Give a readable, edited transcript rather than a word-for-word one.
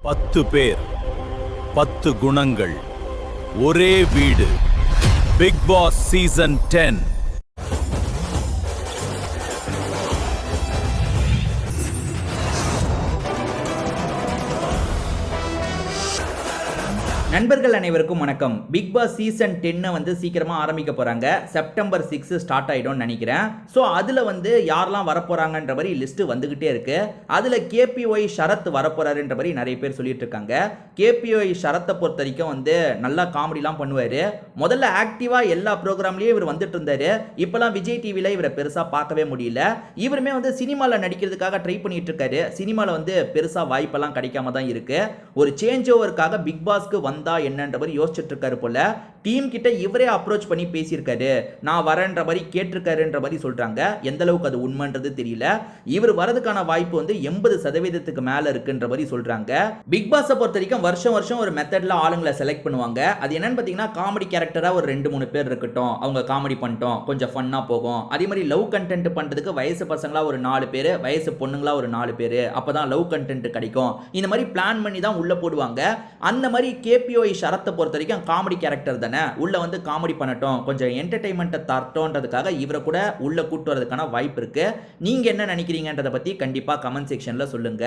10 பேர் 10 குணங்கள் ஒரே வீடு பிக் பாஸ் சீசன் 10. நண்பர்கள் அனைவருக்கும் வணக்கம். பிக் பாஸ் சீசன் 10 வந்து சீக்கிரமாக ஆரம்பிக்க போகிறாங்க. செப்டம்பர் 6 ஸ்டார்ட் ஆகிடும்னு நினைக்கிறேன். ஸோ அதில் வந்து யாரெல்லாம் வரப்போகிறாங்கன்ற மாதிரி லிஸ்ட்டு வந்துக்கிட்டே இருக்கு. அதில் கேபிஒய் ஷரத் வரப்போறாருன்ற மாதிரி நிறைய பேர் சொல்லிட்டு இருக்காங்க. கேபிஒய் ஷரத்தை பொறுத்த வரைக்கும் வந்து நல்லா காமெடிலாம் பண்ணுவார். முதல்ல ஆக்டிவாக எல்லா ப்ரோக்ராம்லேயும் இவர் வந்துட்டு இருந்தார். இப்போலாம் விஜய் டிவியில் இவரை பெருசாக பார்க்கவே முடியல. இவருமே வந்து சினிமாவில் நடிக்கிறதுக்காக ட்ரை பண்ணிட்டு இருக்காரு. சினிமாவில் வந்து பெருசாக வாய்ப்பெல்லாம் கிடைக்காம தான் இருக்கு. ஒரு சேஞ்ச் ஓவருக்காக பிக் பாஸ்க்கு வந்தா என்னன்ற மாதிரி யோசிச்சுட்டு இருக்காரு போல. டீம் கிட்ட இவரே அப்ரோச் பண்ணி பேசியிருக்காரு. நான் வரேன்ற மாதிரி கேட்டிருக்காருன்ற மாதிரி சொல்றாங்க. எந்த அளவுக்கு அது உண்மைன்றது தெரியல. இவர் வரதுக்கான வாய்ப்பு வந்து 80% மேல இருக்குன்ற மாதிரி சொல்றாங்க. பிக் பாஸ் பொறுத்த வரைக்கும் வருஷம் வருஷம் ஒரு மெத்தட்ல ஆளுங்களை செலக்ட் பண்ணுவாங்க. அது என்னன்னு பாத்தீங்கன்னா காமெடி கேரக்டரா ஒரு 2-3 பேர் இருக்கட்டும், அவங்க காமெடி பண்ணிட்டோம், கொஞ்சம் ஃபன்னா போகும். அதே மாதிரி லவ் கண்டென்ட் பண்றதுக்கு வயசு பசங்களா ஒரு 4 பேர், வயசு பொண்ணுங்களா ஒரு 4 பேர், அப்பதான் லவ் கண்டென்ட் கிடைக்கும். இந்த மாதிரி பிளான் பண்ணி தான் உள்ள போடுவாங்க. அந்த மாதிரி கேபிஒய் ஷரத்தை பொறுத்த வரைக்கும் காமெடி கேரக்டர் தானே, உள்ள வந்து காமெடி பண்ணட்டும், கொஞ்சம் என்டர்டைன்மெண்ட்டை தரட்டோன்றதுக்காக இவரை கூட உள்ள கூட்டு வரதுக்கான வாய்ப்பு இருக்கு. நீங்க என்ன நினைக்கிறீங்கன்றதை பத்தி கண்டிப்பா கமெண்ட் செக்ஷன்ல சொல்லுங்க.